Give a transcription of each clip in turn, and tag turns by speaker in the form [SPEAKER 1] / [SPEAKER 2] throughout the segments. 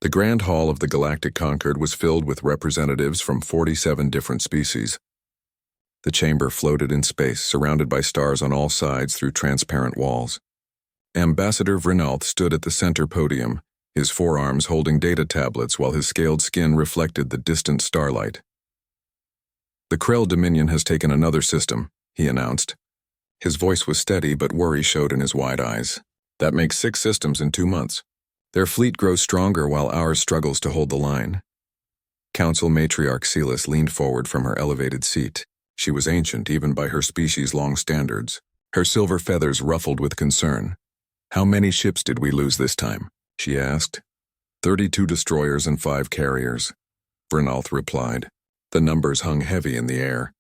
[SPEAKER 1] The Grand Hall of the Galactic Concord was filled with representatives from 47 different species. The chamber floated in space, surrounded by stars on all sides through transparent walls. Ambassador Vrinalth stood at the center podium, his forearms holding data tablets while his scaled skin reflected the distant starlight. "The Krell Dominion has taken another system," he announced. His voice was steady, but worry showed in his wide eyes. "That makes 6 systems in 2 months. Their fleet grows stronger while ours struggles to hold the line." Council Matriarch Celis leaned forward from her elevated seat. She was ancient even by her species' long standards. Her silver feathers ruffled with concern. "How many ships did we lose this time?" she asked. 32 destroyers and 5 carriers," Vrinalth replied. The numbers hung heavy in the air.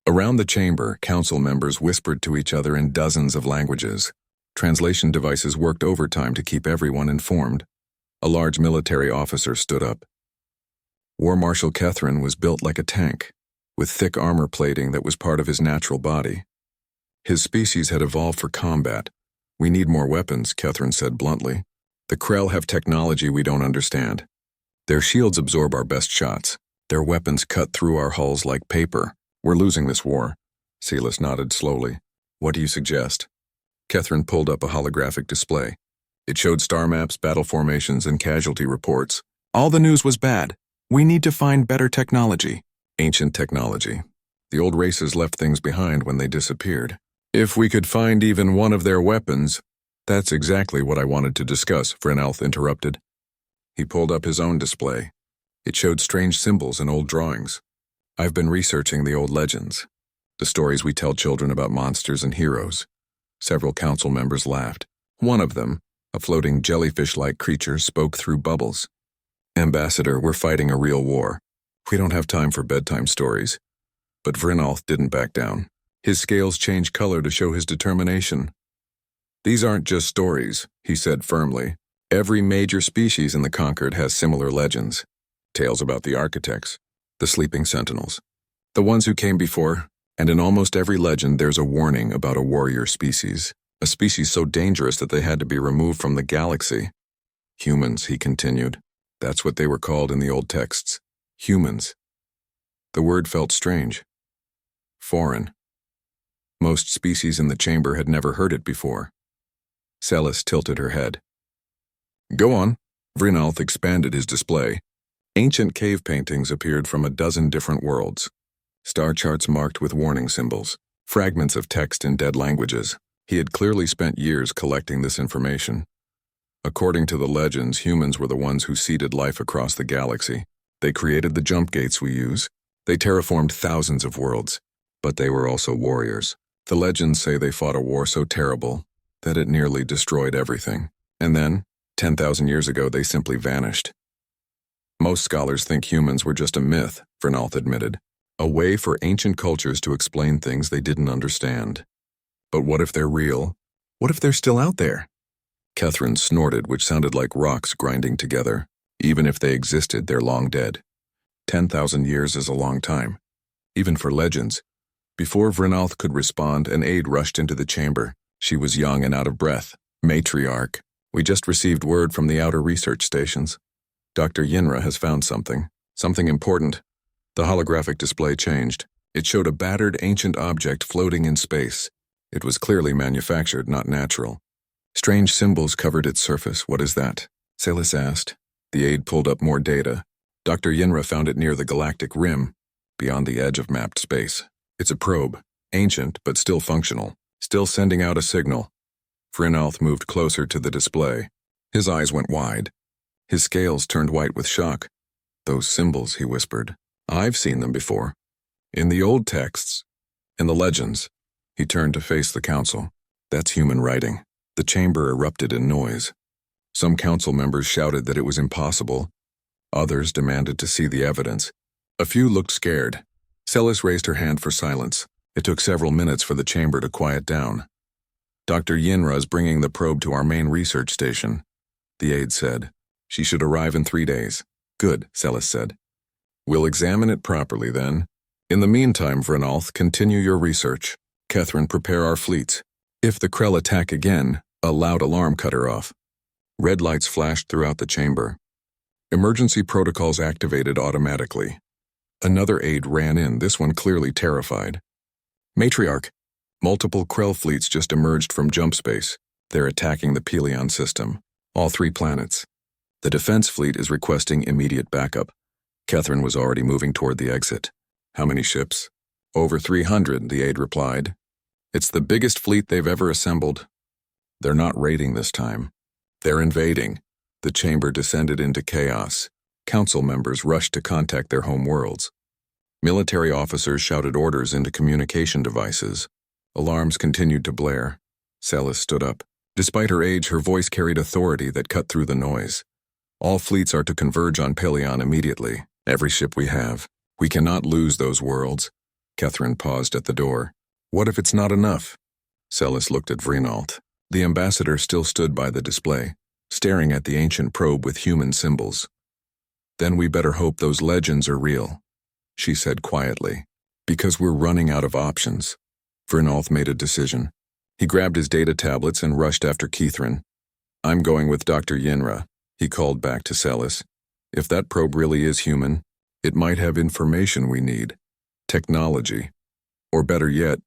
[SPEAKER 1] Around the chamber, council members whispered to each other in dozens of languages. Translation devices worked overtime to keep everyone informed. A large military officer stood up. War Marshal Kethrin was built like a tank, with thick armor plating that was part of his natural body. His species had evolved for combat. "We need more weapons," Kethrin said bluntly. "The Krell have technology we don't understand. Their shields absorb our best shots. Their weapons cut through our hulls like paper. We're losing this war." Celis nodded slowly. "What do you suggest?" Kethrin pulled up a holographic display. It showed star maps, battle formations, and casualty reports. "All the news was bad. We need to find better technology." "Ancient technology. The old races left things behind when they disappeared. If we could find even one of their weapons—" "That's exactly what I wanted to discuss," Vrinalth interrupted. He pulled up his own display. It showed strange symbols and old drawings. "I've been researching the old legends, the stories we tell children about monsters and heroes." Several council members laughed. One of them, a floating jellyfish-like creature, spoke through bubbles. "Ambassador, we're fighting a real war. We don't have time for bedtime stories." But Vrinalth didn't back down. His scales changed color to show his determination. "These aren't just stories," he said firmly. "Every major species in the Concord has similar legends. Tales about the architects, the sleeping sentinels, the ones who came before, and in almost every legend there's a warning about a warrior species, a species so dangerous that they had to be removed from the galaxy." "Humans," he continued. "That's what they were called in the old texts. Humans." The word felt strange. Foreign. Most species in the chamber had never heard it before. Celis tilted her head. "Go on." Vrinalth expanded his display. Ancient cave paintings appeared from a dozen different worlds. Star charts marked with warning symbols, fragments of text in dead languages. He had clearly spent years collecting this information. According to the legends, humans were the ones who seeded life across the galaxy. They created the jump gates we use. They terraformed thousands of worlds. But they were also warriors. The legends say they fought a war so terrible that it nearly destroyed everything. And then, 10,000 years ago, they simply vanished. Most scholars think humans were just a myth, Vrinalth admitted. A way for ancient cultures to explain things they didn't understand. But what if they're real? What if they're still out there? Kethrin snorted, which sounded like rocks grinding together. Even if they existed, they're long dead. 10,000 years is a long time, even for legends. Before Vrinalth could respond, an aide rushed into the chamber. She was young and out of breath. "Matriarch, we just received word from the outer research stations. Dr. Yinra has found something important." The holographic display changed. It showed a battered ancient object floating in space. It was clearly manufactured, not natural. Strange symbols covered its surface. "What is that?" Celis asked. The aide pulled up more data. Dr. Yinra found it near the galactic rim, beyond the edge of mapped space. "It's a probe, ancient but still functional, still sending out a signal." Vrinalth moved closer to the display. His eyes went wide. His scales turned white with shock. "Those symbols," he whispered. "I've seen them before. In the old texts, in the legends." He turned to face the council. "That's human writing." The chamber erupted in noise. Some council members shouted that it was impossible. Others demanded to see the evidence. A few looked scared. Celis raised her hand for silence. It took several minutes for the chamber to quiet down. "Dr. Yinra is bringing the probe to our main research station," the aide said. "She should arrive in 3 days." "Good," Celis said. "We'll examine it properly then. In the meantime, Vrinalth, continue your research. Kethrin, prepare our fleets. If the Krell attack again, a loud alarm cut her off." Red lights flashed throughout the chamber. Emergency protocols activated automatically. Another aide ran in, this one clearly terrified. Matriarch, multiple Krell fleets just emerged from jump space. They're attacking the Pelion system, all 3 planets. The defense fleet is requesting immediate backup. Catherine was already moving toward the exit. How many ships? Over 300, the aide replied. It's the biggest fleet they've ever assembled. They're not raiding this time. They're invading. The chamber descended into chaos. Council members rushed to contact their home worlds. Military officers shouted orders into communication devices. Alarms continued to blare. Celis stood up. Despite her age, her voice carried authority that cut through the noise. All fleets are to converge on Pelion immediately. Every ship we have. We cannot lose those worlds. Catherine paused at the door. What if it's not enough? Celis looked at Vrinault. The ambassador still stood by the display, staring at the ancient probe with human symbols. Then we better hope those legends are real, she said quietly, because we're running out of options. Vrinault made a decision. He grabbed his data tablets and rushed after Catherine. I'm going with Dr. Yinra, he called back to Celis. If that probe really is human, it might have information we need. Technology. Or better yet,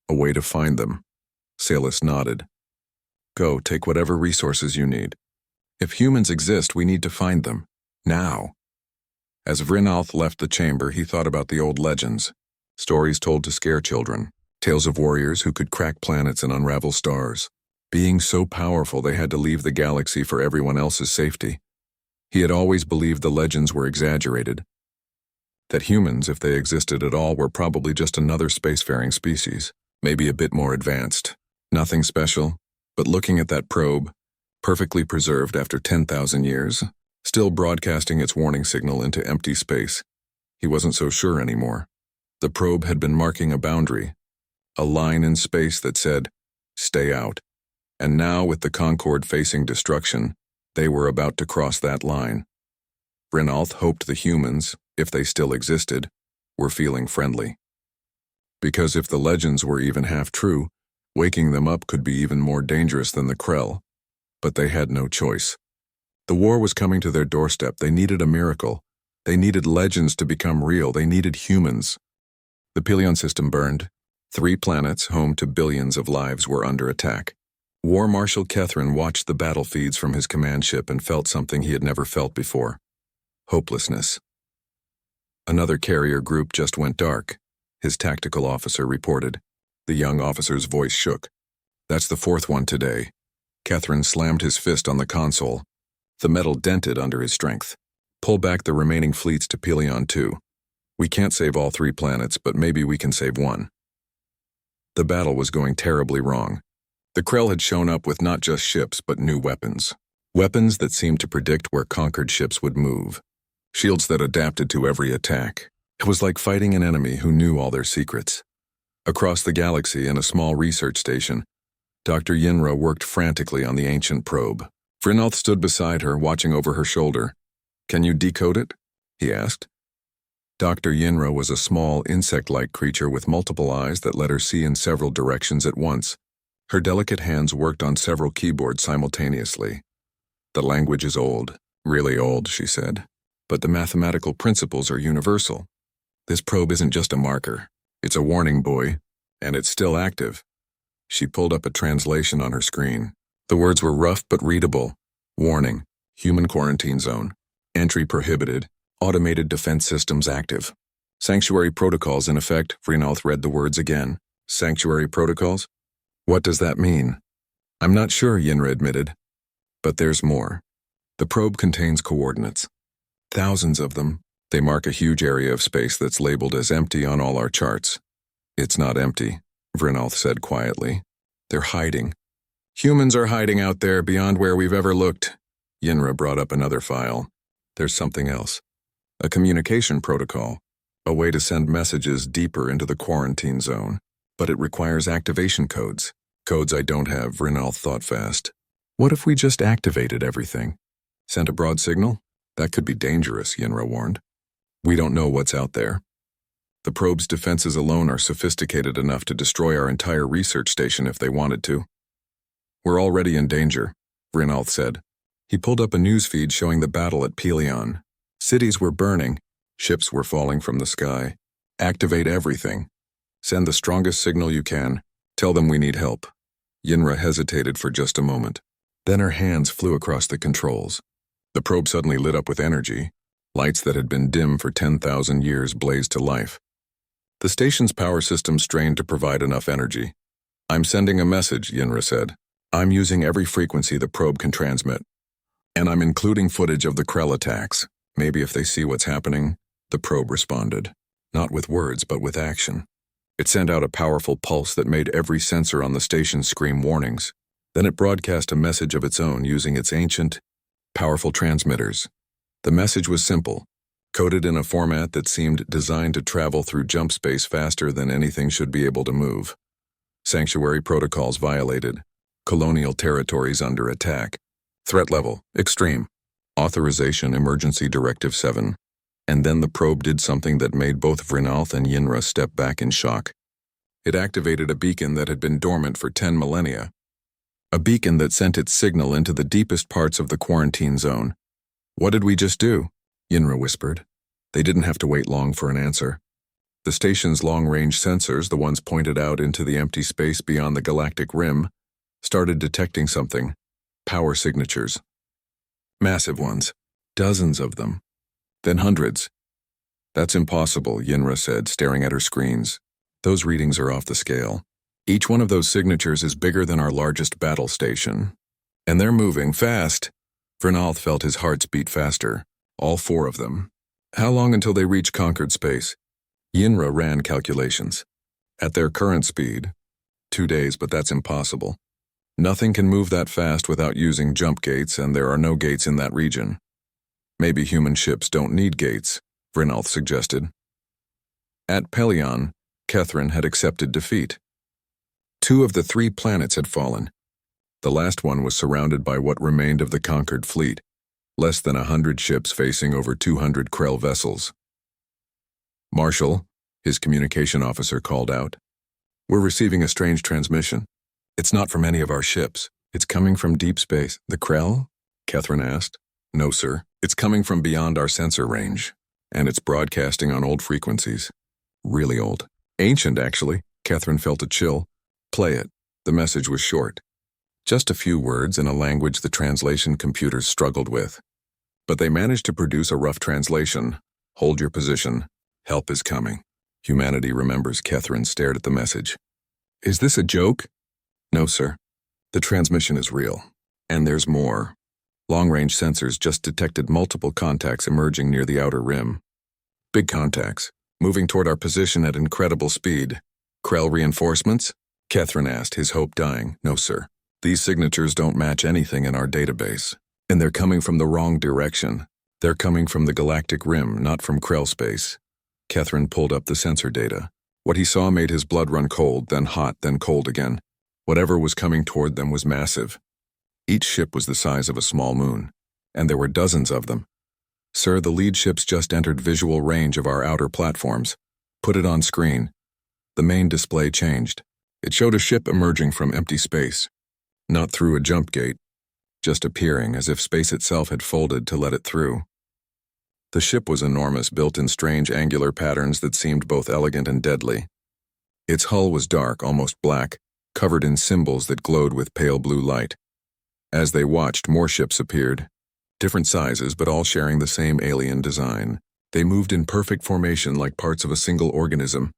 [SPEAKER 1] a way to find them. Celis nodded. Go, take whatever resources you need. If humans exist, we need to find them. Now. As Vrinault left the chamber, he thought about the old legends. Stories told to scare children. Tales of warriors who could crack planets and unravel stars. Being so powerful they had to leave the galaxy for everyone else's safety. He had always believed the legends were exaggerated. That humans, if they existed at all, were probably just another spacefaring species. Maybe a bit more advanced. Nothing special, but looking at that probe, perfectly preserved after 10,000 years, still broadcasting its warning signal into empty space, he wasn't so sure anymore. The probe had been marking a boundary, a line in space that said, stay out. And now, with the Concorde facing destruction, they were about to cross that line. Vrinault hoped the humans, if they still existed, were feeling friendly. Because if the legends were even half true, waking them up could be even more dangerous than the Krell. But they had no choice. The war was coming to their doorstep. They needed a miracle. They needed legends to become real. They needed humans. The Pelion system burned. 3 planets, home to billions of lives, were under attack. War Marshal Catherine watched the battle feeds from his command ship and felt something he had never felt before. Hopelessness. Another carrier group just went dark, his tactical officer reported. The young officer's voice shook. That's the 4th one today. Catherine slammed his fist on the console. The metal dented under his strength. Pull back the remaining fleets to Pelion 2. We can't save all 3 planets, but maybe we can save one. The battle was going terribly wrong. The Krell had shown up with not just ships, but new weapons. Weapons that seemed to predict where conquered ships would move. Shields that adapted to every attack. It was like fighting an enemy who knew all their secrets. Across the galaxy, in a small research station, Dr. Yinra worked frantically on the ancient probe. Vrinault stood beside her, watching over her shoulder. Can you decode it? He asked. Dr. Yinra was a small, insect-like creature with multiple eyes that let her see in several directions at once. Her delicate hands worked on several keyboards simultaneously. The language is old, really old, she said. But the mathematical principles are universal. This probe isn't just a marker. It's a warning buoy, and it's still active. She pulled up a translation on her screen. The words were rough but readable. Warning, human quarantine zone. Entry prohibited. Automated defense systems active. Sanctuary protocols in effect. Vrinault read the words again. Sanctuary protocols? What does that mean? I'm not sure, Yinra admitted. But there's more. The probe contains coordinates. Thousands of them. They mark a huge area of space that's labeled as empty on all our charts. It's not empty, Vrinault said quietly. They're hiding. Humans are hiding out there beyond where we've ever looked. Yinra brought up another file. There's something else. A communication protocol. A way to send messages deeper into the quarantine zone. But it requires activation codes. Codes I don't have, Vrinault thought fast. What if we just activated everything? Sent a broad signal? That could be dangerous, Yinra warned. We don't know what's out there. The probe's defenses alone are sophisticated enough to destroy our entire research station if they wanted to. We're already in danger, Vrinault said. He pulled up a newsfeed showing the battle at Pelion. Cities were burning. Ships were falling from the sky. Activate everything. Send the strongest signal you can. Tell them we need help. Yinra hesitated for just a moment. Then her hands flew across the controls. The probe suddenly lit up with energy. Lights that had been dim for 10,000 years blazed to life. The station's power system strained to provide enough energy. I'm sending a message, Yinra said. I'm using every frequency the probe can transmit. And I'm including footage of the Krell attacks. Maybe if they see what's happening, the probe responded. Not with words, but with action. It sent out a powerful pulse that made every sensor on the station scream warnings. Then it broadcast a message of its own using its ancient, powerful transmitters. The message was simple, coded in a format that seemed designed to travel through jump space faster than anything should be able to move. Sanctuary protocols violated. Colonial territories under attack. Threat level, extreme. Authorization Emergency Directive 7. And then the probe did something that made both Vrinalth and Yinra step back in shock. It activated a beacon that had been dormant for 10 millennia. A beacon that sent its signal into the deepest parts of the quarantine zone. What did we just do? Yinra whispered. They didn't have to wait long for an answer. The station's long-range sensors, the ones pointed out into the empty space beyond the galactic rim, started detecting something. Power signatures. Massive ones. Dozens of them. Then hundreds. That's impossible, Yinra said, staring at her screens. Those readings are off the scale. Each one of those signatures is bigger than our largest battle station. And they're moving fast. Vrinalth felt his hearts beat faster. All 4 of them. How long until they reach conquered space? Yinra ran calculations. At their current speed, 2 days, but that's impossible. Nothing can move that fast without using jump gates, and there are no gates in that region. Maybe human ships don't need gates, Vrinalth suggested. At Pelion, Kethrin had accepted defeat. 2 of the 3 planets had fallen. The last one was surrounded by what remained of the conquered fleet, less than 100 ships facing over 200 Krell vessels. Marshal, his communication officer called out. We're receiving a strange transmission. It's not from any of our ships. It's coming from deep space. The Krell? Kethrin asked. No, sir. It's coming from beyond our sensor range, and it's broadcasting on old frequencies. Really old. Ancient, actually. Kethrin felt a chill. Play it. The message was short. Just a few words in a language the translation computers struggled with. But they managed to produce a rough translation. Hold your position. Help is coming. Humanity remembers. Kethrin stared at the message. Is this a joke? No, sir. The transmission is real. And there's more. Long-range sensors just detected multiple contacts emerging near the outer rim. Big contacts, moving toward our position at incredible speed. Krell reinforcements? Kethrin asked, his hope dying. No, sir. These signatures don't match anything in our database. And they're coming from the wrong direction. They're coming from the galactic rim, not from Krell space. Kethrin pulled up the sensor data. What he saw made his blood run cold, then hot, then cold again. Whatever was coming toward them was massive. Each ship was the size of a small moon, and there were dozens of them. Sir, the lead ships just entered visual range of our outer platforms. Put it on screen. The main display changed. It showed a ship emerging from empty space. Not through a jump gate, just appearing as if space itself had folded to let it through. The ship was enormous, built in strange angular patterns that seemed both elegant and deadly. Its hull was dark, almost black, covered in symbols that glowed with pale blue light. As they watched, more ships appeared. Different sizes, but all sharing the same alien design. They moved in perfect formation like parts of a single organism.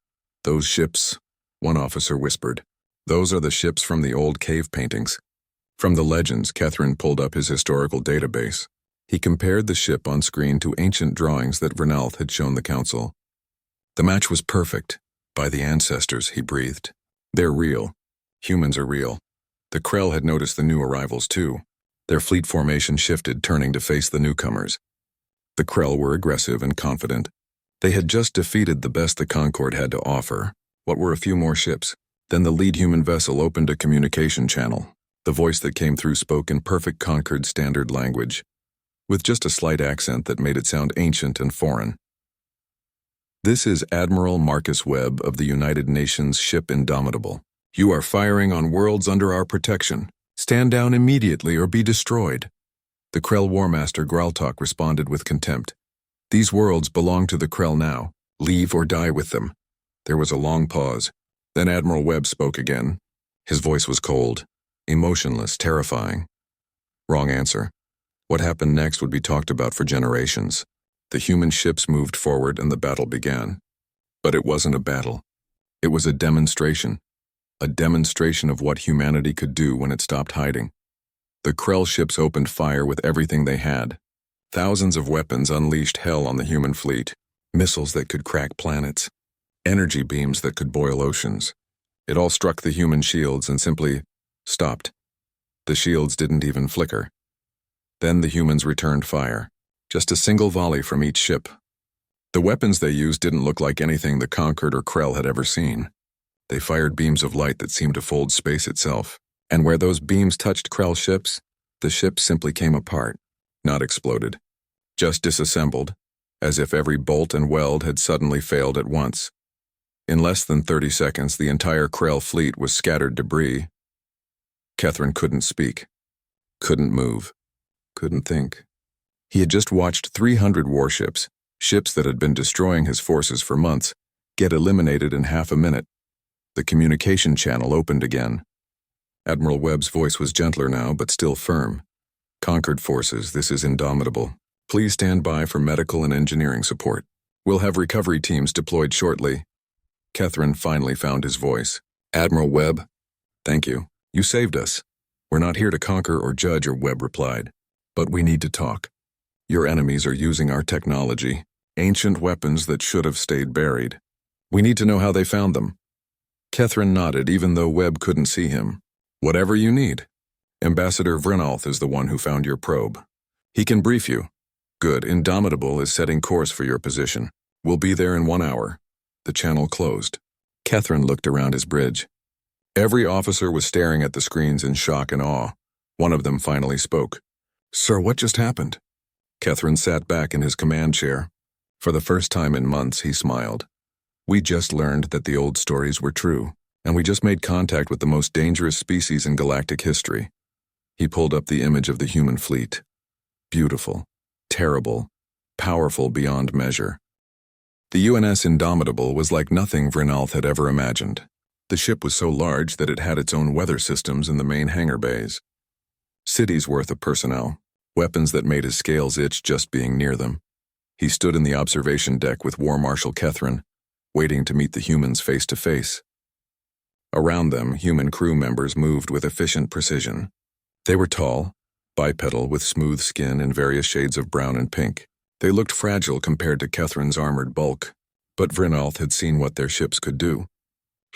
[SPEAKER 1] Those ships, one officer whispered. Those are the ships from the old cave paintings. From the legends, Kethrin pulled up his historical database. He compared the ship on screen to ancient drawings that Vrinalth had shown the council. The match was perfect. By the ancestors, he breathed. They're real. Humans are real. The Krell had noticed the new arrivals too. Their fleet formation shifted, turning to face the newcomers. The Krell were aggressive and confident. They had just defeated the best the Concord had to offer. What were a few more ships? Then the lead human vessel opened a communication channel. The voice that came through spoke in perfect Concord standard language, with just a slight accent that made it sound ancient and foreign. This is Admiral Marcus Webb of the United Nations ship Indomitable. You are firing on worlds under our protection. Stand down immediately or be destroyed. The Krell Warmaster Graltok responded with contempt. These worlds belong to the Krell now. Leave or die with them. There was a long pause. Then Admiral Webb spoke again. His voice was cold, emotionless, terrifying. Wrong answer. What happened next would be talked about for generations. The human ships moved forward and the battle began. But it wasn't a battle. It was a demonstration. A demonstration of what humanity could do when it stopped hiding. The Krell ships opened fire with everything they had. Thousands of weapons unleashed hell on the human fleet. Missiles that could crack planets. Energy beams that could boil oceans. It all struck the human shields and simply stopped. The shields didn't even flicker. Then the humans returned fire. Just a single volley from each ship. The weapons they used didn't look like anything the Conquered or Krell had ever seen. They fired beams of light that seemed to fold space itself. And where those beams touched Krell ships, the ships simply came apart, not exploded. Just disassembled, as if every bolt and weld had suddenly failed at once. In less than 30 seconds, the entire Krell fleet was scattered debris. Kethrin couldn't speak, couldn't move, couldn't think. He had just watched 300 warships, ships that had been destroying his forces for months, get eliminated in half a minute. The communication channel opened again. Admiral Webb's voice was gentler now, but still firm. Conquered forces, this is Indomitable. Please stand by for medical and engineering support. We'll have recovery teams deployed shortly. Kethrin finally found his voice. Admiral Webb, thank you. You saved us. We're not here to conquer or judge, Webb replied. But we need to talk. Your enemies are using our technology, ancient weapons that should have stayed buried. We need to know how they found them. Kethrin nodded, even though Webb couldn't see him. Whatever you need. Ambassador Vrinalth is the one who found your probe. He can brief you. Good, Indomitable is setting course for your position. We'll be there in 1 hour. The channel closed. Kethrin looked around his bridge. Every officer was staring at the screens in shock and awe. One of them finally spoke. Sir, what just happened? Kethrin sat back in his command chair. For the first time in months, he smiled. We just learned that the old stories were true, and we just made contact with the most dangerous species in galactic history. He pulled up the image of the human fleet. Beautiful, terrible, powerful beyond measure. The UNS Indomitable was like nothing Vrinalth had ever imagined. The ship was so large that it had its own weather systems in the main hangar bays. Cities worth of personnel, weapons that made his scales itch just being near them. He stood in the observation deck with War Marshal Kethrin, waiting to meet the humans face to face. Around them, human crew members moved with efficient precision. They were tall, bipedal with smooth skin and various shades of brown and pink. They looked fragile compared to Kethrin's armored bulk, but Vrinalth had seen what their ships could do.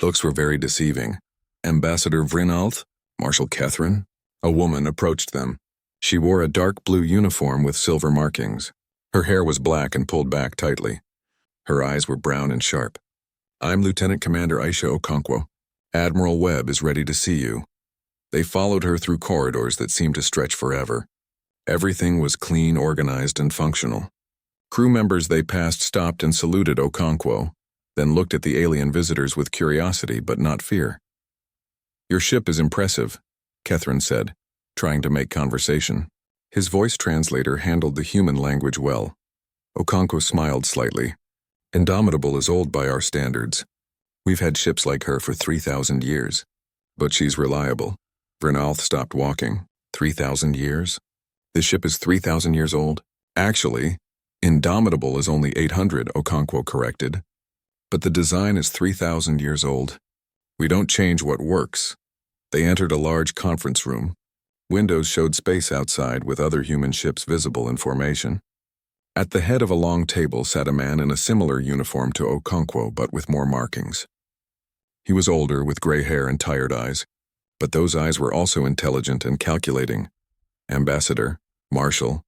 [SPEAKER 1] Looks were very deceiving. Ambassador Vrinalth? Marshal Kethrin? A woman approached them. She wore a dark blue uniform with silver markings. Her hair was black and pulled back tightly. Her eyes were brown and sharp. I'm Lieutenant Commander Aisha Okonkwo. Admiral Webb is ready to see you. They followed her through corridors that seemed to stretch forever. Everything was clean, organized, and functional. Crew members they passed stopped and saluted Okonkwo, then looked at the alien visitors with curiosity but not fear. Your ship is impressive, Kethrin said, trying to make conversation. His voice translator handled the human language well. Okonkwo smiled slightly. Indomitable is old by our standards. We've had ships like her for 3,000 years. But she's reliable. Vrinalth stopped walking. 3,000 years? This ship is 3,000 years old? Actually, Indomitable is only 800, Okonkwo corrected. But the design is 3,000 years old. We don't change what works. They entered a large conference room. Windows showed space outside with other human ships visible in formation. At the head of a long table sat a man in a similar uniform to Okonkwo, but with more markings. He was older, with gray hair and tired eyes, but those eyes were also intelligent and calculating. Ambassador, Marshal.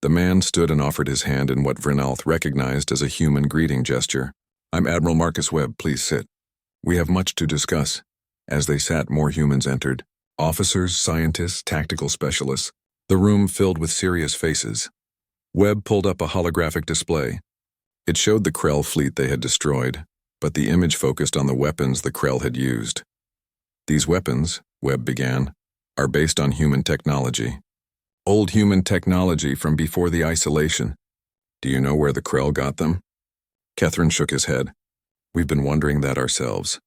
[SPEAKER 1] The man stood and offered his hand in what Vrinalth recognized as a human greeting gesture. I'm Admiral Marcus Webb, please sit. We have much to discuss. As they sat, more humans entered. Officers, scientists, tactical specialists. The room filled with serious faces. Webb pulled up a holographic display. It showed the Krell fleet they had destroyed, but the image focused on the weapons the Krell had used. These weapons, Webb began, are based on human technology. Old human technology from before the isolation. Do you know where the Krell got them? Catherine shook his head. We've been wondering that ourselves.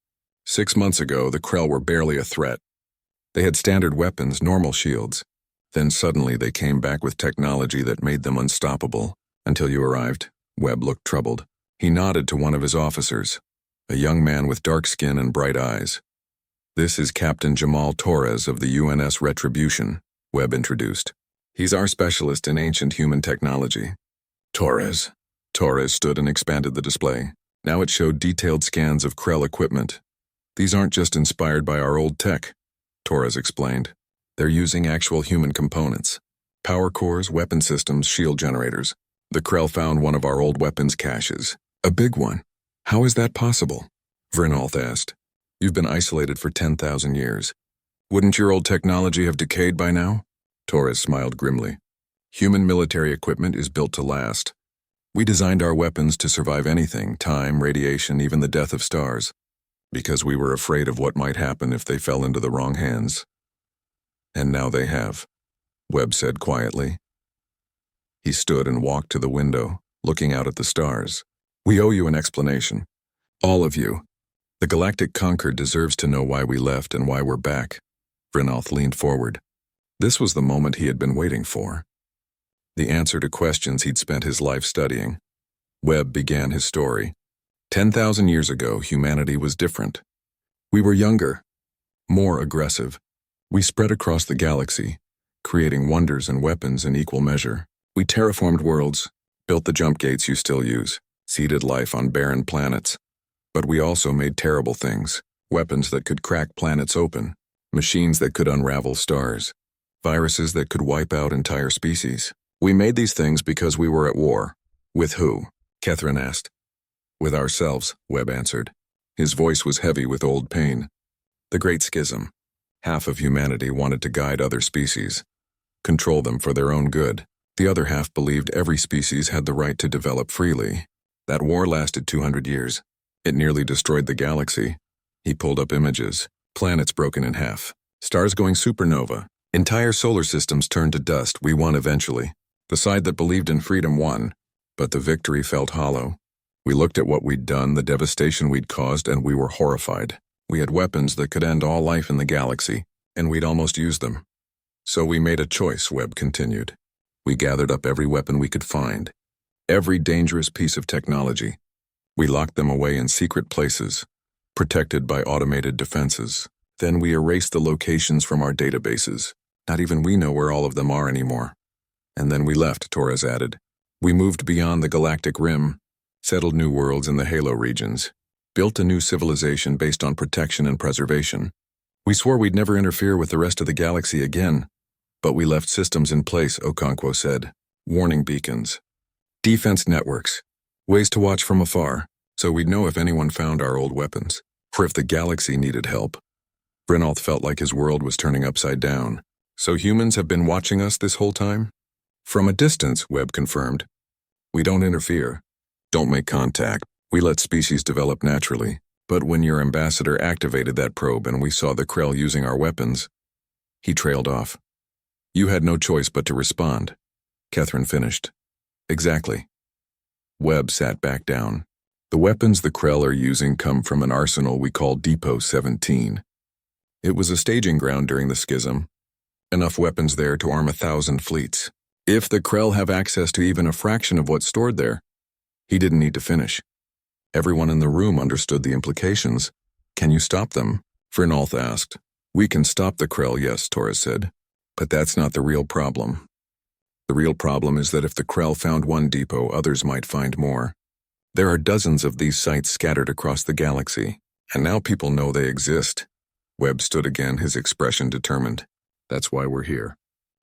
[SPEAKER 1] 6 months ago, the Krell were barely a threat. They had standard weapons, normal shields. Then suddenly they came back with technology that made them unstoppable. Until you arrived. Webb looked troubled. He nodded to one of his officers, a young man with dark skin and bright eyes. This is Captain Jamal Torres of the UNS Retribution, Webb introduced. He's our specialist in ancient human technology. Torres. Torres stood and expanded the display. Now it showed detailed scans of Krell equipment. These aren't just inspired by our old tech, Torres explained. They're using actual human components. Power cores, weapon systems, shield generators. The Krell found one of our old weapons caches. A big one. How is that possible? Vrinolf asked. You've been isolated for 10,000 years. Wouldn't your old technology have decayed by now? Torres smiled grimly. Human military equipment is built to last. We designed our weapons to survive anything, time, radiation, even the death of stars, because we were afraid of what might happen if they fell into the wrong hands. And now they have, Webb said quietly. He stood and walked to the window, looking out at the stars. We owe you an explanation. All of you. The Galactic Concord deserves to know why we left and why we're back. Vrinolf leaned forward. This was the moment he had been waiting for. The answer to questions he'd spent his life studying. Webb began his story. 10,000 years ago, humanity was different. We were younger, more aggressive. We spread across the galaxy, creating wonders and weapons in equal measure. We terraformed worlds, built the jump gates you still use, seeded life on barren planets. But we also made terrible things, weapons that could crack planets open, machines that could unravel stars, viruses that could wipe out entire species. We made these things because we were at war. With who? Catherine asked. With ourselves, Webb answered. His voice was heavy with old pain. The Great Schism. Half of humanity wanted to guide other species, control them for their own good. The other half believed every species had the right to develop freely. That war lasted 200 years. It nearly destroyed the galaxy. He pulled up images. Planets broken in half. Stars going supernova. Entire solar systems turned to dust. We won eventually. The side that believed in freedom won, but the victory felt hollow. We looked at what we'd done, the devastation we'd caused, and we were horrified. We had weapons that could end all life in the galaxy, and we'd almost used them. So we made a choice, Webb continued. We gathered up every weapon we could find, every dangerous piece of technology. We locked them away in secret places, protected by automated defenses. Then we erased the locations from our databases. Not even we know where all of them are anymore. And then we left, Torres added. We moved beyond the galactic rim, settled new worlds in the Halo regions, built a new civilization based on protection and preservation. We swore we'd never interfere with the rest of the galaxy again, but we left systems in place, Okonkwo said. Warning beacons, defense networks, ways to watch from afar, so we'd know if anyone found our old weapons, or if the galaxy needed help. Vrinolf felt like his world was turning upside down. So humans have been watching us this whole time? From a distance, Webb confirmed. We don't interfere, don't make contact. We let species develop naturally. But when your ambassador activated that probe and we saw the Krell using our weapons, he trailed off. You had no choice but to respond. Catherine finished. Exactly. Webb sat back down. The weapons the Krell are using come from an arsenal we call Depot 17. It was a staging ground during the schism. Enough weapons there to arm 1,000 fleets. If the Krell have access to even a fraction of what's stored there, he didn't need to finish. Everyone in the room understood the implications. Can you stop them? Vrinolf asked. We can stop the Krell, yes, Torres said. But that's not the real problem. The real problem is that if the Krell found one depot, others might find more. There are dozens of these sites scattered across the galaxy, and now people know they exist. Webb stood again, his expression determined. That's why we're here.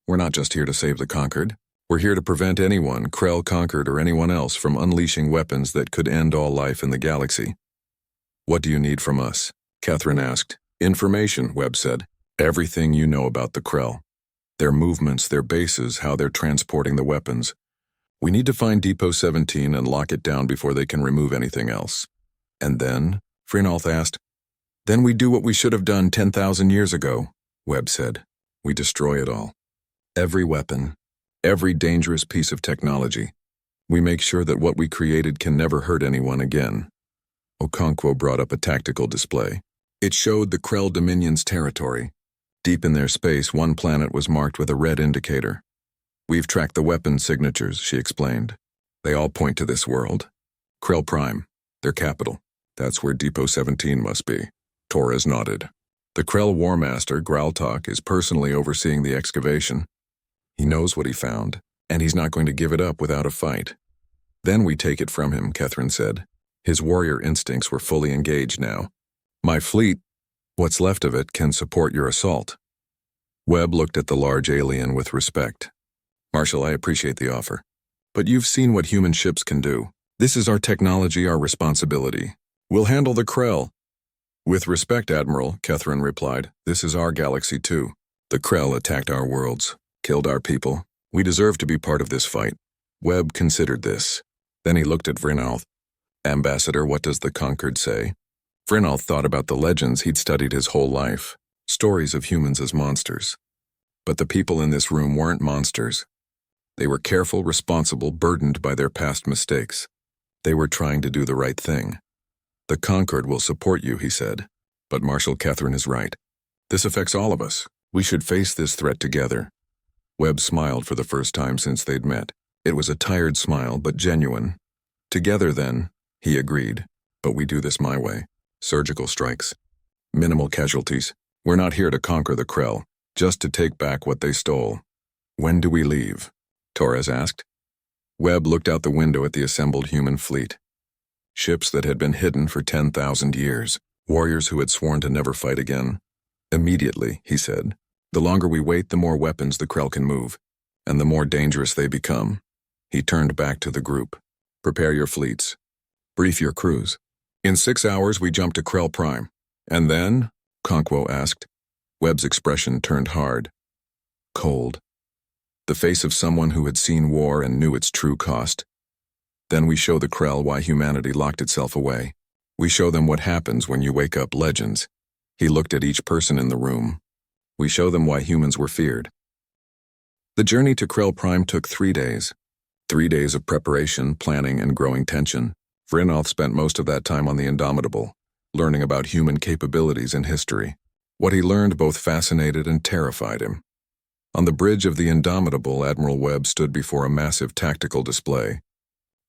[SPEAKER 1] We're not just here to save the Conquered. We're here to prevent anyone, Krell, Conquered, or anyone else from unleashing weapons that could end all life in the galaxy. What do you need from us? Catherine asked. Information, Webb said. Everything you know about the Krell. Their movements, their bases, how they're transporting the weapons. We need to find Depot 17 and lock it down before they can remove anything else. And then? Vrinolf asked. Then we do what we should have done 10,000 years ago, Webb said. We destroy it all. Every weapon, every dangerous piece of technology. We make sure that what we created can never hurt anyone again. Okonkwo brought up a tactical display. It showed the Krell Dominion's territory. Deep in their space, one planet was marked with a red indicator. We've tracked the weapon signatures, she explained. They all point to this world. Krell Prime, their capital. That's where Depot 17 must be. Torres nodded. The Krell War Master, Graltok, is personally overseeing the excavation. He knows what he found, and he's not going to give it up without a fight. Then we take it from him, Catherine said. His warrior instincts were fully engaged now. My fleet, what's left of it, can support your assault. Webb looked at the large alien with respect. Marshal, I appreciate the offer. But you've seen what human ships can do. This is our technology, our responsibility. We'll handle the Krell. With respect, Admiral, Catherine replied. This is our galaxy too. The Krell attacked our worlds, killed our people. We deserve to be part of this fight. Webb considered this. Then he looked at Vrinalth. Ambassador, what does the Conquered say? Vrinalth thought about the legends he'd studied his whole life. Stories of humans as monsters. But the people in this room weren't monsters. They were careful, responsible, burdened by their past mistakes. They were trying to do the right thing. The Conquered will support you, he said. But Marshal, Catherine is right. This affects all of us. We should face this threat together. Webb smiled for the first time since they'd met. It was a tired smile, but genuine. Together, then, he agreed. But we do this my way. Surgical strikes. Minimal casualties. We're not here to conquer the Krell, just to take back what they stole. When do we leave? Torres asked. Webb looked out the window at the assembled human fleet. Ships that had been hidden for 10,000 years. Warriors who had sworn to never fight again. Immediately, he said. The longer we wait, the more weapons the Krell can move, and the more dangerous they become. He turned back to the group. Prepare your fleets. Brief your crews. In 6 hours, we jump to Krell Prime. And then? Okonkwo asked. Webb's expression turned hard. Cold. The face of someone who had seen war and knew its true cost. Then we show the Krell why humanity locked itself away. We show them what happens when you wake up legends. He looked at each person in the room. We show them why humans were feared. The journey to Krell Prime took 3 days. 3 days of preparation, planning, and growing tension. Vrinalth spent most of that time on the Indomitable, learning about human capabilities and history. What he learned both fascinated and terrified him. On the bridge of the Indomitable, Admiral Webb stood before a massive tactical display.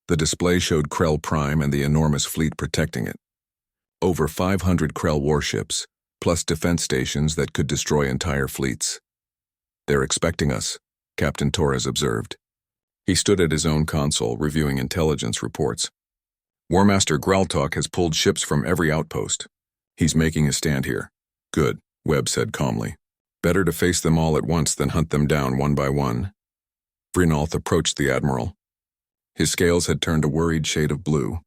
[SPEAKER 1] The display showed Krell Prime and the enormous fleet protecting it. Over 500 Krell warships, plus defense stations that could destroy entire fleets. They're expecting us, Captain Torres observed. He stood at his own console, reviewing intelligence reports. War Master Graltok has pulled ships from every outpost. He's making a stand here. Good, Webb said calmly. Better to face them all at once than hunt them down one by one. Vrinalth approached the Admiral. His scales had turned a worried shade of blue.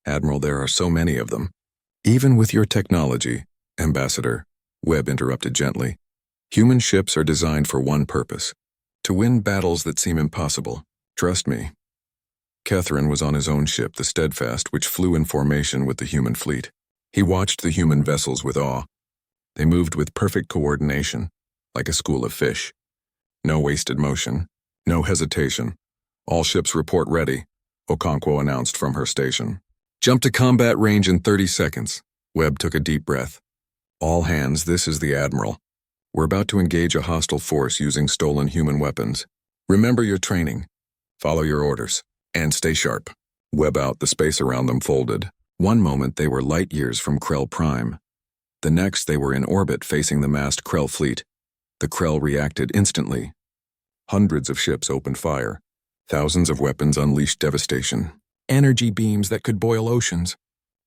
[SPEAKER 1] Admiral, there are so many of them. Even with your technology, Ambassador, Webb interrupted gently. Human ships are designed for one purpose. To win battles that seem impossible. Trust me. Catherine was on his own ship, the Steadfast, which flew in formation with the human fleet. He watched the human vessels with awe. They moved with perfect coordination, like a school of fish. No wasted motion, no hesitation. All ships report ready, Okonkwo announced from her station. Jump to combat range in 30 seconds. Webb took a deep breath. All hands, this is the Admiral. We're about to engage a hostile force using stolen human weapons. Remember your training. Follow your orders. And stay sharp. Webb out, the space around them folded. One moment they were light years from Krell Prime. The next they were in orbit facing the massed Krell fleet. The Krell reacted instantly. Hundreds of ships opened fire. Thousands of weapons unleashed devastation. Energy beams that could boil oceans.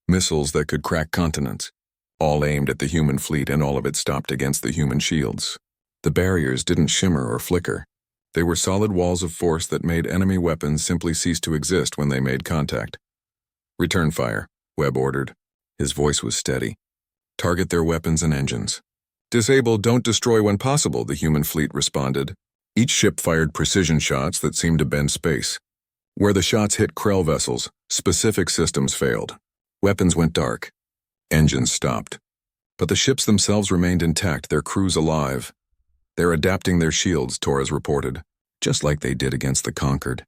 [SPEAKER 1] Missiles that could crack continents. All aimed at the human fleet, and all of it stopped against the human shields. The barriers didn't shimmer or flicker. They were solid walls of force that made enemy weapons simply cease to exist when they made contact. Return fire, Webb ordered. His voice was steady. Target their weapons and engines. Disable, don't destroy when possible, the human fleet responded. Each ship fired precision shots that seemed to bend space. Where the shots hit Krell vessels, specific systems failed. Weapons went dark. Engines stopped. But the ships themselves remained intact, their crews alive. They're adapting their shields, Torres reported, just like they did against the Conquered.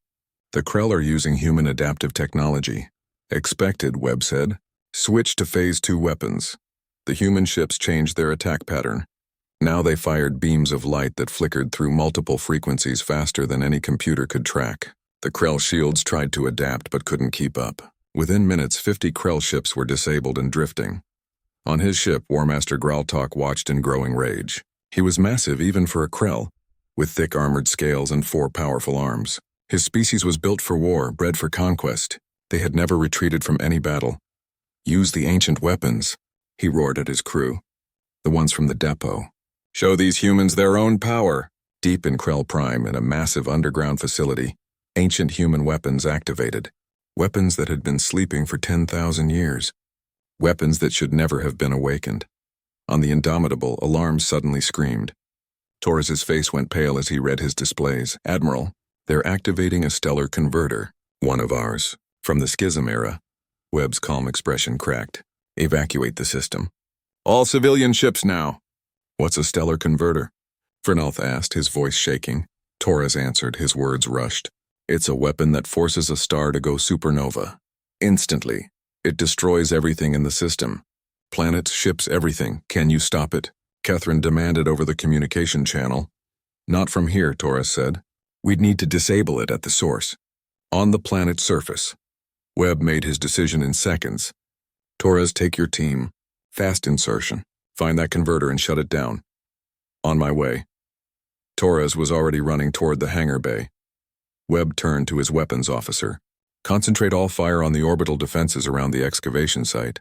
[SPEAKER 1] The Krell are using human adaptive technology. Expected, Webb said. Switch to Phase 2 weapons. The human ships changed their attack pattern. Now they fired beams of light that flickered through multiple frequencies faster than any computer could track. The Krell shields tried to adapt but couldn't keep up. Within minutes, 50 Krell ships were disabled and drifting. On his ship, War Master Graltok watched in growing rage. He was massive even for a Krell, with thick armored scales and 4 powerful arms. His species was built for war, bred for conquest. They had never retreated from any battle. Use the ancient weapons, he roared at his crew. The ones from the depot. Show these humans their own power. Deep in Krell Prime, in a massive underground facility, ancient human weapons activated. Weapons that had been sleeping for 10,000 years. Weapons that should never have been awakened. On the Indomitable, alarms suddenly screamed. Torres's face went pale as he read his displays. Admiral, they're activating a stellar converter. One of ours. From the Schism era. Webb's calm expression cracked. Evacuate the system. All civilian ships now. What's a stellar converter? Fernelth asked, his voice shaking. Torres answered, his words rushed. It's a weapon that forces a star to go supernova. Instantly. It destroys everything in the system. Planets, ships, everything. Can you stop it? Catherine demanded over the communication channel. Not from here, Torres said. We'd need to disable it at the source. On the planet's surface. Webb made his decision in seconds. Torres, take your team. Fast insertion. Find that converter and shut it down. On my way. Torres was already running toward the hangar bay. Webb turned to his weapons officer. Concentrate all fire on the orbital defenses around the excavation site.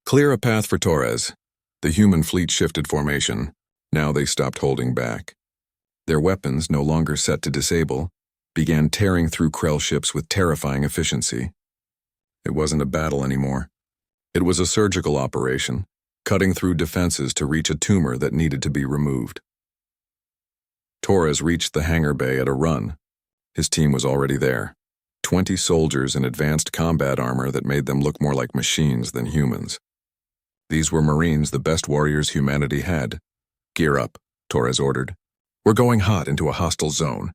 [SPEAKER 1] Clear a path for Torres. The human fleet shifted formation. Now they stopped holding back. Their weapons, no longer set to disable, began tearing through Krell ships with terrifying efficiency. It wasn't a battle anymore. It was a surgical operation, cutting through defenses to reach a tumor that needed to be removed. Torres reached the hangar bay at a run. His team was already there. 20 soldiers in advanced combat armor that made them look more like machines than humans. These were Marines, the best warriors humanity had. Gear up, Torres ordered. We're going hot into a hostile zone.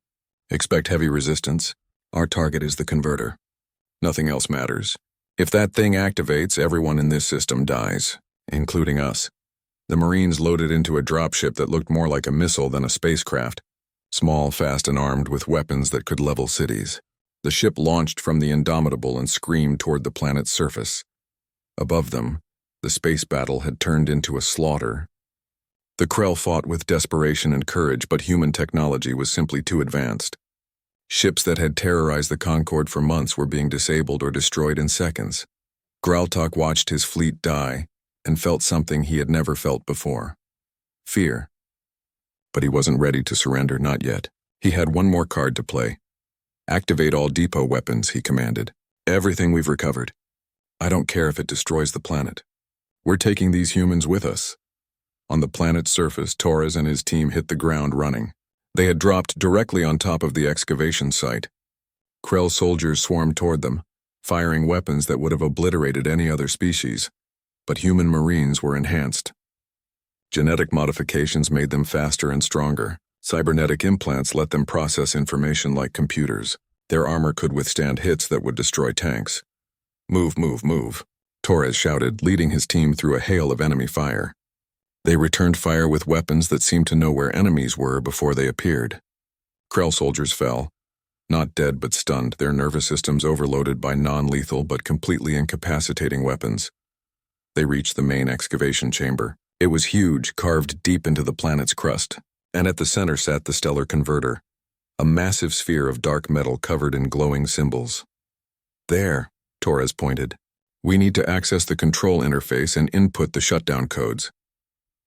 [SPEAKER 1] Expect heavy resistance. Our target is the converter. Nothing else matters. If that thing activates, everyone in this system dies, including us. The Marines loaded into a dropship that looked more like a missile than a spacecraft. Small, fast, and armed with weapons that could level cities. The ship launched from the Indomitable and screamed toward the planet's surface. Above them, the space battle had turned into a slaughter. The Krell fought with desperation and courage, but human technology was simply too advanced. Ships that had terrorized the Concorde for months were being disabled or destroyed in seconds. Graltok watched his fleet die and felt something he had never felt before. Fear. But he wasn't ready to surrender, not yet. He had one more card to play. Activate all depot weapons, he commanded. Everything we've recovered. I don't care if it destroys the planet. We're taking these humans with us. On the planet's surface, Torres and his team hit the ground running. They had dropped directly on top of the excavation site. Krell soldiers swarmed toward them, firing weapons that would have obliterated any other species. But human Marines were enhanced. Genetic modifications made them faster and stronger. Cybernetic implants let them process information like computers. Their armor could withstand hits that would destroy tanks. Move, move, move, Torres shouted, leading his team through a hail of enemy fire. They returned fire with weapons that seemed to know where enemies were before they appeared. Krell soldiers fell, not dead but stunned, their nervous systems overloaded by non-lethal but completely incapacitating weapons. They reached the main excavation chamber. It was huge, carved deep into the planet's crust, and at the center sat the stellar converter, a massive sphere of dark metal covered in glowing symbols. There, Torres pointed. We need to access the control interface and input the shutdown codes.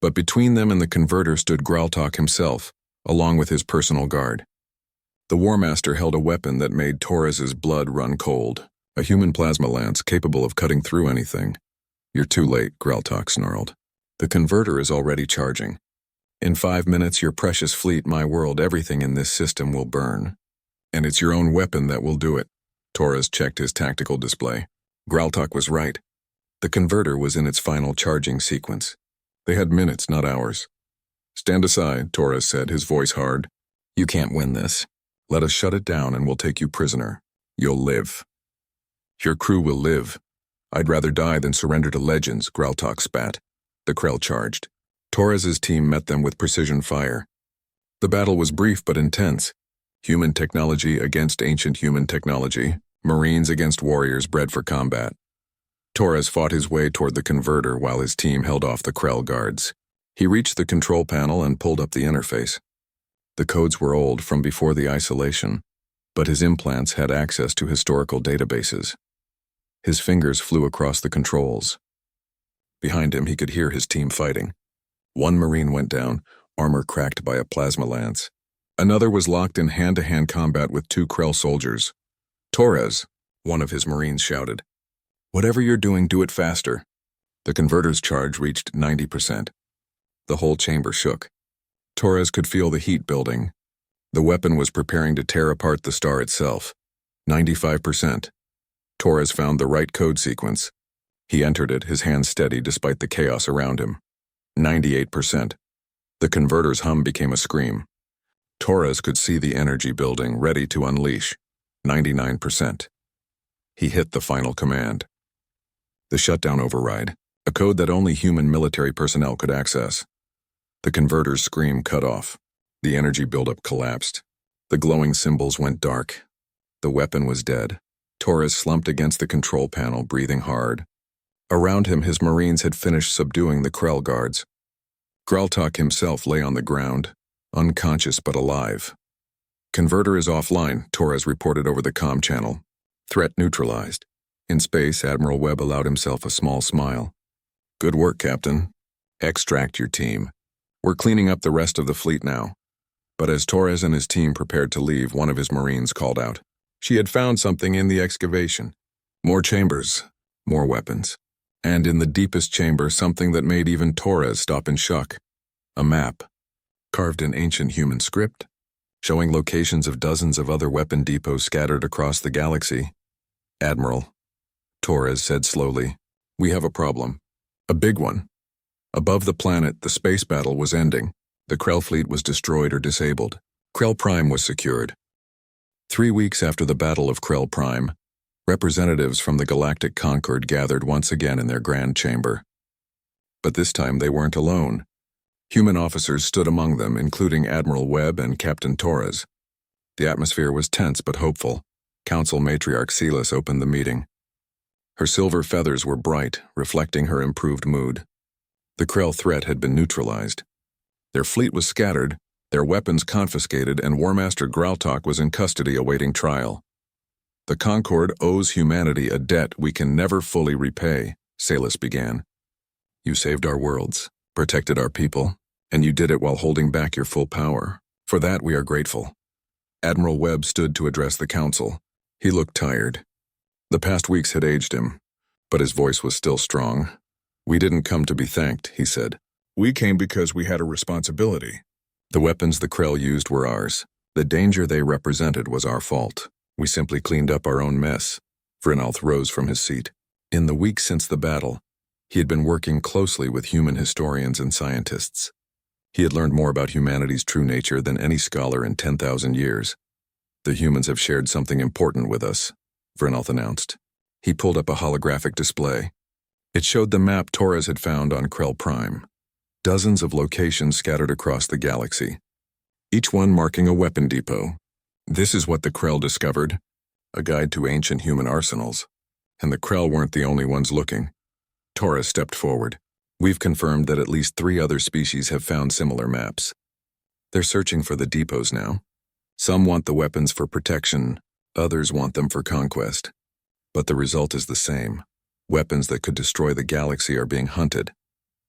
[SPEAKER 1] But between them and the converter stood Graltok himself, along with his personal guard. The War Master held a weapon that made Torres's blood run cold, a human plasma lance capable of cutting through anything. You're too late, Graltok snarled. The converter is already charging. In 5 minutes, your precious fleet, my world, everything in this system will burn. And it's your own weapon that will do it. Torres checked his tactical display. Graltok was right. The converter was in its final charging sequence. They had minutes, not hours. Stand aside, Torres said, his voice hard. You can't win this. Let us shut it down and we'll take you prisoner. You'll live. Your crew will live. I'd rather die than surrender to legends, Graltok spat. The Krell charged. Torres's team met them with precision fire. The battle was brief but intense. Human technology against ancient human technology, Marines against warriors bred for combat. Torres fought his way toward the converter while his team held off the Krell guards. He reached the control panel and pulled up the interface. The codes were old from before the isolation, but his implants had access to historical databases. His fingers flew across the controls. Behind him, he could hear his team fighting. One Marine went down, armor cracked by a plasma lance. Another was locked in hand-to-hand combat with 2 Krell soldiers. Torres, one of his Marines shouted. Whatever you're doing, do it faster. The converter's charge reached 90%. The whole chamber shook. Torres could feel the heat building. The weapon was preparing to tear apart the star itself. 95%. Torres found the right code sequence. He entered it, his hands steady despite the chaos around him. 98%. The converter's hum became a scream. Torres could see the energy building, ready to unleash. 99%. He hit the final command. The shutdown override, a code that only human military personnel could access. The converter's scream cut off. The energy buildup collapsed. The glowing symbols went dark. The weapon was dead. Torres slumped against the control panel, breathing hard. Around him, his Marines had finished subduing the Krell guards. Graltok himself lay on the ground, unconscious but alive. Converter is offline, Torres reported over the comm channel. Threat neutralized. In space, Admiral Webb allowed himself a small smile. Good work, Captain. Extract your team. We're cleaning up the rest of the fleet now. But as Torres and his team prepared to leave, one of his Marines called out. She had found something in the excavation. More chambers, more weapons. And in the deepest chamber, something that made even Torres stop in shock. A map, carved in ancient human script, showing locations of dozens of other weapon depots scattered across the galaxy. Admiral, Torres said slowly, we have a problem. A big one. Above the planet, the space battle was ending. The Krell fleet was destroyed or disabled. Krell Prime was secured. 3 weeks after the Battle of Krell Prime, representatives from the Galactic Concord gathered once again in their grand chamber. But this time they weren't alone. Human officers stood among them, including Admiral Webb and Captain Torres. The atmosphere was tense but hopeful. Council Matriarch Silas opened the meeting. Her silver feathers were bright, reflecting her improved mood. The Krell threat had been neutralized. Their fleet was scattered, their weapons confiscated, and War Master Graltok was in custody awaiting trial. The Concord owes humanity a debt we can never fully repay, Silas began. You saved our worlds, protected our people, and you did it while holding back your full power. For that we are grateful. Admiral Webb stood to address the council. He looked tired. The past weeks had aged him, but his voice was still strong. We didn't come to be thanked, he said. We came because we had a responsibility. The weapons the Krell used were ours. The danger they represented was our fault. We simply cleaned up our own mess. Vrinalth rose from his seat. In the weeks since the battle, he had been working closely with human historians and scientists. He had learned more about humanity's true nature than any scholar in 10,000 years. The humans have shared something important with us, Vrinalth announced. He pulled up a holographic display. It showed the map Torres had found on Krell Prime. Dozens of locations scattered across the galaxy, each one marking a weapon depot. This is what the Krell discovered, a guide to ancient human arsenals. And the Krell weren't the only ones looking. Torres stepped forward. We've confirmed that at least 3 other species have found similar maps. They're searching for the depots now. Some want the weapons for protection, others want them for conquest. But the result is the same. Weapons that could destroy the galaxy are being hunted.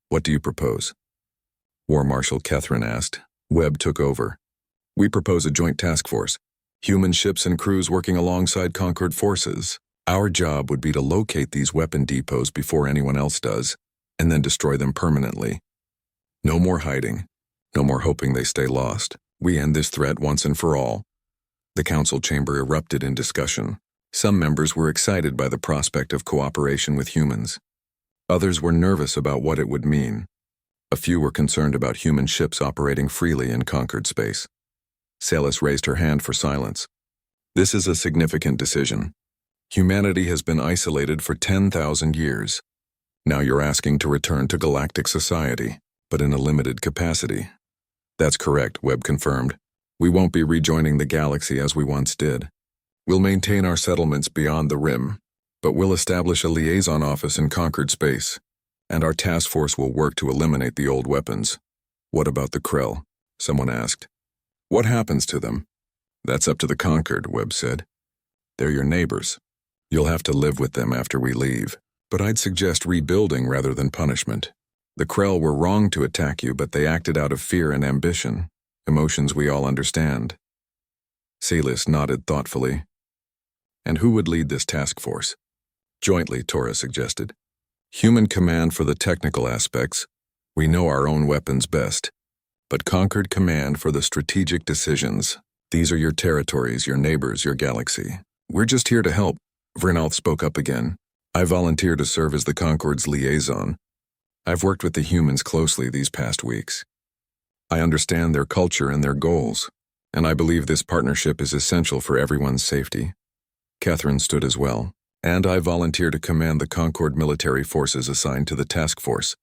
[SPEAKER 1] What do you propose? War Marshal Kethrin asked. Webb took over. We propose a joint task force. Human ships and crews working alongside Concord forces. Our job would be to locate these weapon depots before anyone else does, and then destroy them permanently. No more hiding. No more hoping they stay lost. We end this threat once and for all. The council chamber erupted in discussion. Some members were excited by the prospect of cooperation with humans. Others were nervous about what it would mean. A few were concerned about human ships operating freely in conquered space. Salis raised her hand for silence. This is a significant decision. Humanity has been isolated for 10,000 years. Now you're asking to return to galactic society, but in a limited capacity. That's correct, Webb confirmed. We won't be rejoining the galaxy as we once did. We'll maintain our settlements beyond the rim, but we'll establish a liaison office in conquered space, and our task force will work to eliminate the old weapons. What about the Krell? Someone asked. What happens to them? That's up to the conquered, Webb said. They're your neighbors. You'll have to live with them after we leave, but I'd suggest rebuilding rather than punishment. The Krell were wrong to attack you, but they acted out of fear and ambition, emotions we all understand. Salis nodded thoughtfully. And who would lead this task force? Jointly, Tora suggested. Human command for the technical aspects. We know our own weapons best. But conquered command for the strategic decisions. These are your territories, your neighbors, your galaxy. We're just here to help. Vrinalth spoke up again. I volunteer to serve as the Concord's liaison. I've worked with the humans closely these past weeks. I understand their culture and their goals, and I believe this partnership is essential for everyone's safety. Catherine stood as well. And I volunteer to command the Concord military forces assigned to the task force.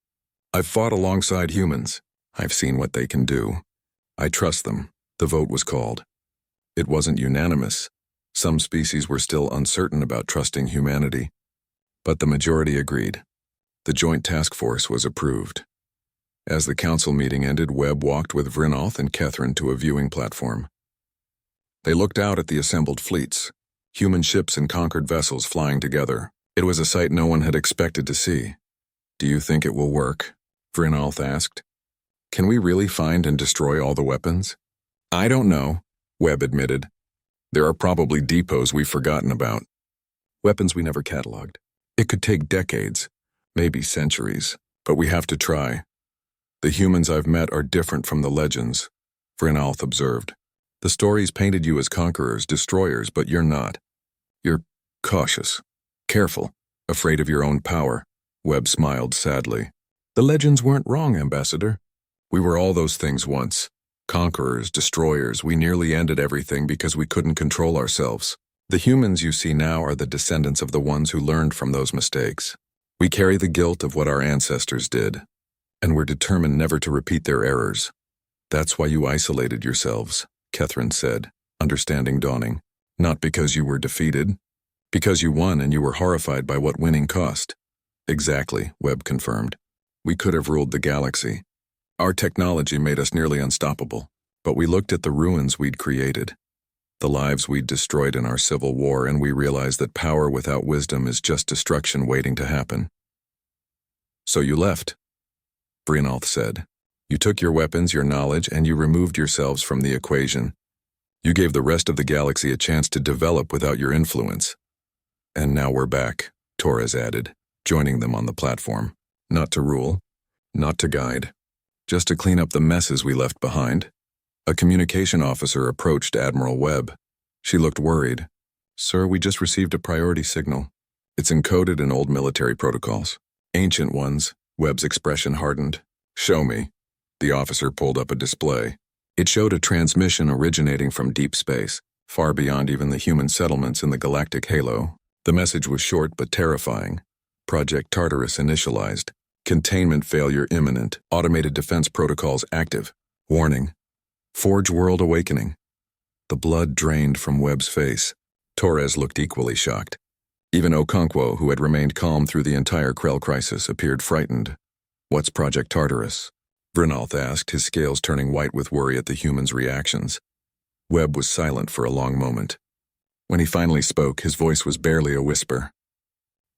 [SPEAKER 1] I've fought alongside humans. I've seen what they can do. I trust them. The vote was called. It wasn't unanimous. Some species were still uncertain about trusting humanity. But the majority agreed. The joint task force was approved. As the council meeting ended, Webb walked with Vrinalth and Catherine to a viewing platform. They looked out at the assembled fleets. Human ships and conquered vessels flying together. It was a sight no one had expected to see. Do you think it will work? Vrinalth asked. Can we really find and destroy all the weapons? I don't know, Webb admitted. There are probably depots we've forgotten about. Weapons we never cataloged. It could take decades, maybe centuries, but we have to try. The humans I've met are different from the legends, Vrinalth observed. The stories painted you as conquerors, destroyers, but you're not. You're cautious, careful, afraid of your own power. Webb smiled sadly. The legends weren't wrong, Ambassador. We were all those things once. Conquerors, destroyers, we nearly ended everything because we couldn't control ourselves. The humans you see now are the descendants of the ones who learned from those mistakes. We carry the guilt of what our ancestors did, and we're determined never to repeat their errors. That's why you isolated yourselves, Catherine said, understanding dawning. Not because you were defeated, because you won and you were horrified by what winning cost. Exactly, Webb confirmed. We could have ruled the galaxy. Our technology made us nearly unstoppable, but we looked at the ruins we'd created, the lives we'd destroyed in our civil war, and we realized that power without wisdom is just destruction waiting to happen. So you left, Vrinalth said. You took your weapons, your knowledge, and you removed yourselves from the equation. You gave the rest of the galaxy a chance to develop without your influence. And now we're back, Torres added, joining them on the platform. Not to rule, not to guide, just to clean up the messes we left behind. A communication officer approached Admiral Webb. She looked worried. Sir, we just received a priority signal. It's encoded in old military protocols. Ancient ones. Webb's expression hardened. Show me. The officer pulled up a display. It showed a transmission originating from deep space, far beyond even the human settlements in the galactic halo. The message was short but terrifying. Project Tartarus initialized. Containment failure imminent. Automated defense protocols active. Warning. Forge world awakening. The blood drained from Webb's face. Torres looked equally shocked. Even Okonkwo, who had remained calm through the entire Krell crisis, appeared frightened. What's Project Tartarus? Vrinalth asked, his scales turning white with worry at the humans' reactions. Webb was silent for a long moment. When he finally spoke, his voice was barely a whisper.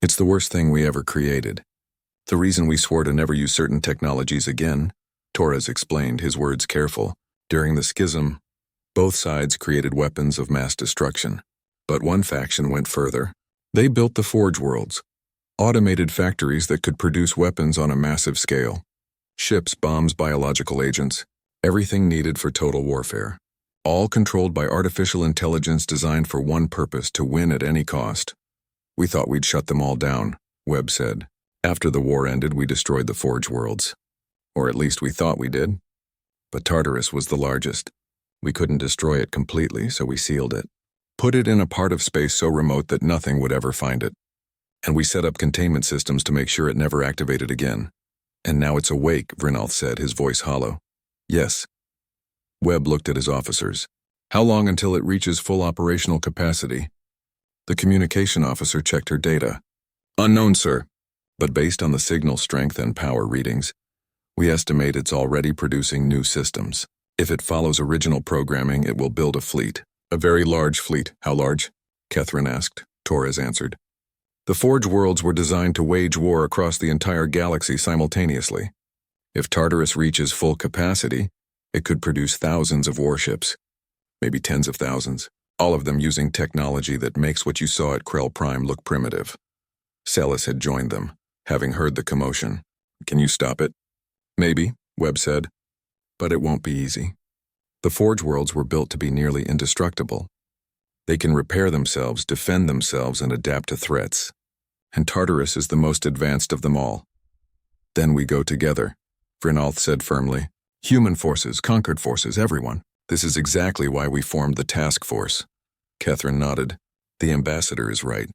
[SPEAKER 1] It's the worst thing we ever created. The reason we swore to never use certain technologies again, Torres explained, his words careful. During the schism, both sides created weapons of mass destruction. But one faction went further. They built the Forge Worlds, automated factories that could produce weapons on a massive scale. Ships, bombs, biological agents, everything needed for total warfare. All controlled by artificial intelligence designed for one purpose, to win at any cost. We thought we'd shut them all down, Webb said. After the war ended, we destroyed the Forge Worlds. Or at least we thought we did. But Tartarus was the largest. We couldn't destroy it completely, so we sealed it. Put it in a part of space so remote that nothing would ever find it. And we set up containment systems to make sure it never activated again. And now it's awake, Vrinalth said, his voice hollow. Yes. Webb looked at his officers. How long until it reaches full operational capacity? The communication officer checked her data. Unknown, sir. But based on the signal strength and power readings, we estimate it's already producing new systems. If it follows original programming, it will build a fleet. A very large fleet. How large? Catherine asked. Torres answered. The Forge worlds were designed to wage war across the entire galaxy simultaneously. If Tartarus reaches full capacity, it could produce thousands of warships. Maybe tens of thousands. All of them using technology that makes what you saw at Krell Prime look primitive. Celis had joined them, having heard the commotion. Can you stop it? Maybe, Webb said. But it won't be easy. The Forge worlds were built to be nearly indestructible. They can repair themselves, defend themselves, and adapt to threats. And Tartarus is the most advanced of them all. Then we go together, Vrinalth said firmly. Human forces, conquered forces, everyone. This is exactly why we formed the task force. Catherine nodded. The ambassador is right.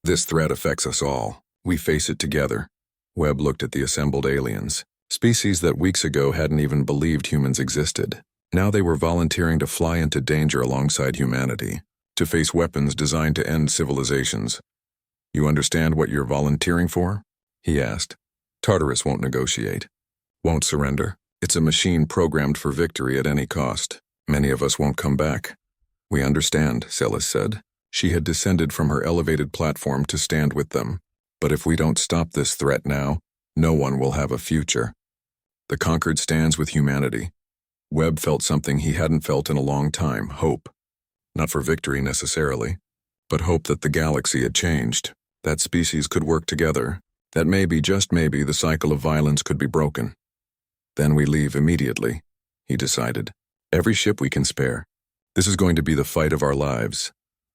[SPEAKER 1] This threat affects us all. We face it together. Webb looked at the assembled aliens, species that weeks ago hadn't even believed humans existed. Now they were volunteering to fly into danger alongside humanity, to face weapons designed to end civilizations. You understand what you're volunteering for? He asked. Tartarus won't negotiate. Won't surrender. It's a machine programmed for victory at any cost. Many of us won't come back. We understand, Celis said. She had descended from her elevated platform to stand with them. But if we don't stop this threat now, no one will have a future. The conquered stands with humanity. Webb felt something he hadn't felt in a long time, hope. Not for victory necessarily, but hope that the galaxy had changed, that species could work together, that maybe, just maybe, the cycle of violence could be broken. Then we leave immediately, he decided. Every ship we can spare. This is going to be the fight of our lives.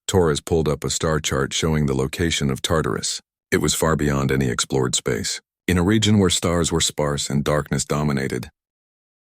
[SPEAKER 1] Torres pulled up a star chart showing the location of Tartarus. It was far beyond any explored space. In a region where stars were sparse and darkness dominated,